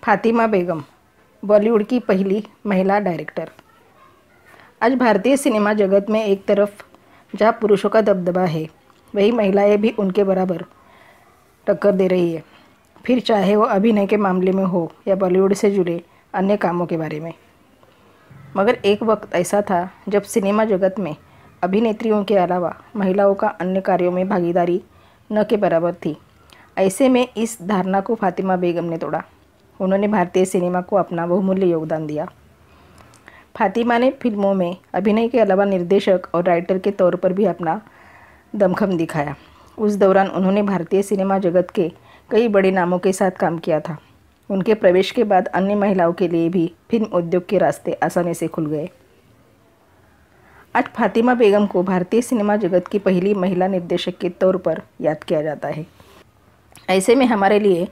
फातिमा बेगम बॉलीवुड की पहली महिला डायरेक्टर। आज भारतीय सिनेमा जगत में एक तरफ जहां पुरुषों का दबदबा है, वहीं महिलाएं भी उनके बराबर टक्कर दे रही है, फिर चाहे वो अभिनय के मामले में हो या बॉलीवुड से जुड़े अन्य कामों के बारे में। मगर एक वक्त ऐसा था जब सिनेमा जगत में अभिनेत्रियों के अलावा महिलाओं का अन्य कार्यों में भागीदारी न के बराबर थी। ऐसे में इस धारणा को फातिमा बेगम ने तोड़ा। उन्होंने भारतीय सिनेमा को अपना बहुमूल्य योगदान दिया। फातिमा ने फिल्मों में अभिनय के अलावा निर्देशक और राइटर के तौर पर भी अपना दमखम दिखाया। उस दौरान उन्होंने भारतीय सिनेमा जगत के कई बड़े नामों के साथ काम किया था। उनके प्रवेश के बाद अन्य महिलाओं के लिए भी फिल्म उद्योग के रास्ते आसानी से खुल गए। आज फातिमा बेगम को भारतीय सिनेमा जगत की पहली महिला निर्देशक के तौर पर याद किया जाता है। ऐसे में हमारे लिए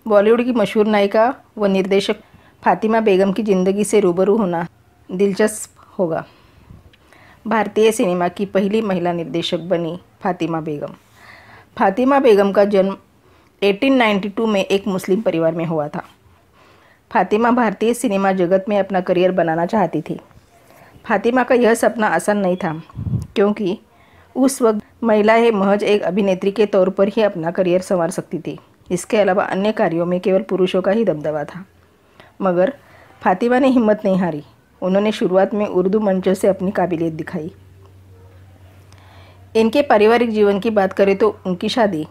बॉलीवुड की मशहूर नायिका व निर्देशक फातिमा बेगम की ज़िंदगी से रूबरू होना दिलचस्प होगा। भारतीय सिनेमा की पहली महिला निर्देशक बनी फातिमा बेगम। फातिमा बेगम का जन्म 1892 में एक मुस्लिम परिवार में हुआ था। फातिमा भारतीय सिनेमा जगत में अपना करियर बनाना चाहती थी। फातिमा का यह सपना आसान नहीं था, क्योंकि उस वक्त महिलाएं महज एक अभिनेत्री के तौर पर ही अपना करियर संवार सकती थी। इसके अलावा अन्य कार्यों में केवल पुरुषों का ही दबदबा था। मगर फातिमा ने हिम्मत नहीं हारी। उन्होंने शुरुआत में उर्दू मंचों से अपनी काबिलियत दिखाई। इनके पारिवारिक जीवन की बात करें तो उनकी शादी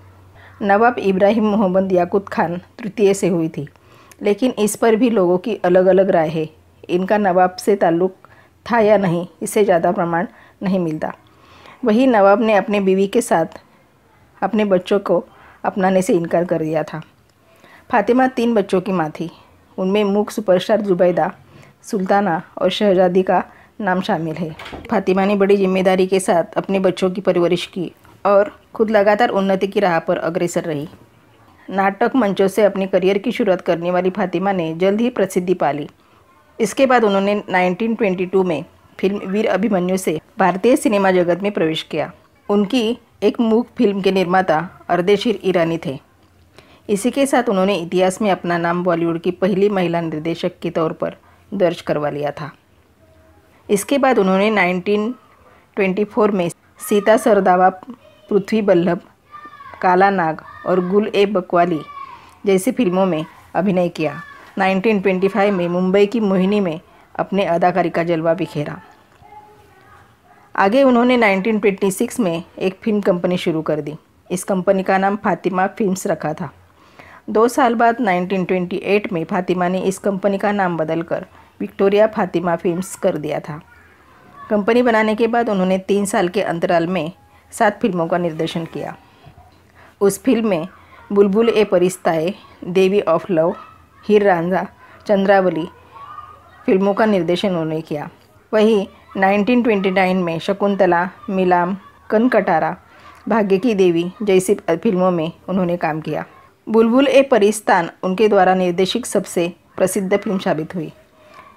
नवाब इब्राहिम मोहम्मद याकूत खान तृतीय से हुई थी, लेकिन इस पर भी लोगों की अलग अलग राय है। इनका नवाब से ताल्लुक़ था या नहीं, इससे ज़्यादा प्रमाण नहीं मिलता। वही नवाब ने अपने बीवी के साथ अपने बच्चों को अपनाने से इनकार कर दिया था। फातिमा 3 बच्चों की माँ थी। उनमें मूक सुपरस्टार जुबैदा, सुल्ताना और शहजादी का नाम शामिल है। फातिमा ने बड़ी जिम्मेदारी के साथ अपने बच्चों की परवरिश की और खुद लगातार उन्नति की राह पर अग्रसर रही। नाटक मंचों से अपने करियर की शुरुआत करने वाली फातिमा ने जल्द ही प्रसिद्धि पा ली। इसके बाद उन्होंने 1922 में फिल्म वीर अभिमन्यु से भारतीय सिनेमा जगत में प्रवेश किया। उनकी एक मूक फिल्म के निर्माता अर्देशीर ईरानी थे। इसी के साथ उन्होंने इतिहास में अपना नाम बॉलीवुड की पहली महिला निर्देशक के तौर पर दर्ज करवा लिया था। इसके बाद उन्होंने 1924 में सीता सरदावा, पृथ्वी बल्लभ, काला नाग और गुल-ए-बकवाली जैसी फिल्मों में अभिनय किया। 1925 में मुंबई की मोहिनी में अपने अदाकारी का जलवा बिखेरा। आगे उन्होंने 1926 में एक फिल्म कंपनी शुरू कर दी। इस कंपनी का नाम फातिमा फिल्म्स रखा था। 2 साल बाद 1928 में फातिमा ने इस कंपनी का नाम बदलकर विक्टोरिया फातिमा फिल्म्स कर दिया था। कंपनी बनाने के बाद उन्होंने 3 साल के अंतराल में 7 फिल्मों का निर्देशन किया। उस फिल्म में बुलबुल-ए-परिस्ताए, देवी ऑफ लव, हीर रांझा, चंद्रावली फिल्मों का निर्देशन उन्होंने किया। वहीं 1929 में शकुंतला, मिलाम, कनकटारा, भाग्य की देवी जैसी फिल्मों में उन्होंने काम किया। बुलबुल-ए-परिस्तान उनके द्वारा निर्देशित सबसे प्रसिद्ध फिल्म साबित हुई।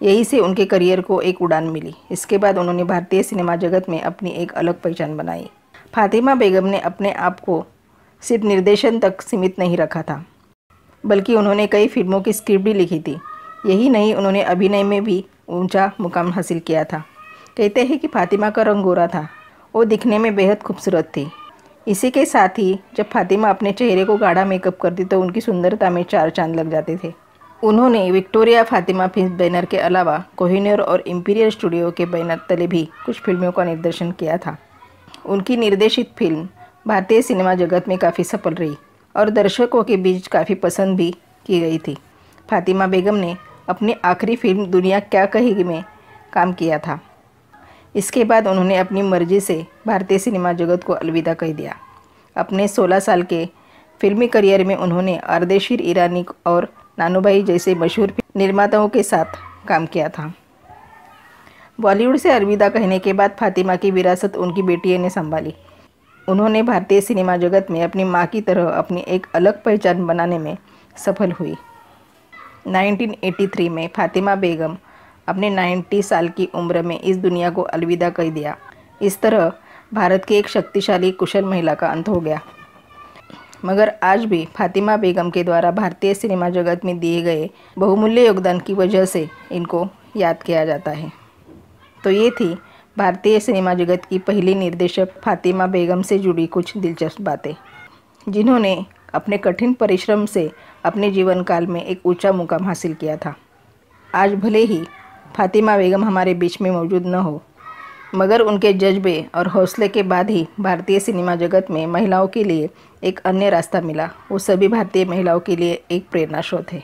यहीं से उनके करियर को एक उड़ान मिली। इसके बाद उन्होंने भारतीय सिनेमा जगत में अपनी एक अलग पहचान बनाई। फातिमा बेगम ने अपने आप को सिर्फ निर्देशन तक सीमित नहीं रखा था, बल्कि उन्होंने कई फिल्मों की स्क्रिप्ट भी लिखी थी। यही नहीं, उन्होंने अभिनय में भी ऊंचा मुकाम हासिल किया था। कहते हैं कि फातिमा का रंग गोरा था। वो दिखने में बेहद खूबसूरत थी। इसी के साथ ही जब फातिमा अपने चेहरे को गाढ़ा मेकअप करती तो उनकी सुंदरता में 4 चांद लग जाते थे। उन्होंने विक्टोरिया फातिमा फिल्म बैनर के अलावा कोहिनूर और इंपीरियल स्टूडियो के बैनर तले भी कुछ फिल्मों का निर्देशन किया था। उनकी निर्देशित फिल्म भारतीय सिनेमा जगत में काफ़ी सफल रही और दर्शकों के बीच काफ़ी पसंद भी की गई थी। फातिमा बेगम ने अपनी आखिरी फिल्म दुनिया क्या कहेगी में काम किया था। इसके बाद उन्होंने अपनी मर्जी से भारतीय सिनेमा जगत को अलविदा कह दिया। अपने 16 साल के फिल्मी करियर में उन्होंने अर्देशीर ईरानी और नानूभाई जैसे मशहूर निर्माताओं के साथ काम किया था। बॉलीवुड से अलविदा कहने के बाद फातिमा की विरासत उनकी बेटियों ने संभाली। उन्होंने भारतीय सिनेमा जगत में अपनी माँ की तरह अपनी एक अलग पहचान बनाने में सफल हुई। 1983 में फातिमा बेगम अपने 90 साल की उम्र में इस दुनिया को अलविदा कह दिया। इस तरह भारत की एक शक्तिशाली कुशल महिला का अंत हो गया। मगर आज भी फातिमा बेगम के द्वारा भारतीय सिनेमा जगत में दिए गए बहुमूल्य योगदान की वजह से इनको याद किया जाता है। तो ये थी भारतीय सिनेमा जगत की पहली निर्देशक फातिमा बेगम से जुड़ी कुछ दिलचस्प बातें, जिन्होंने अपने कठिन परिश्रम से अपने जीवन काल में एक ऊंचा मुकाम हासिल किया था। आज भले ही फातिमा बेगम हमारे बीच में मौजूद न हो, मगर उनके जज्बे और हौसले के बाद ही भारतीय सिनेमा जगत में महिलाओं के लिए एक अन्य रास्ता मिला। वो सभी भारतीय महिलाओं के लिए एक प्रेरणा स्रोत है।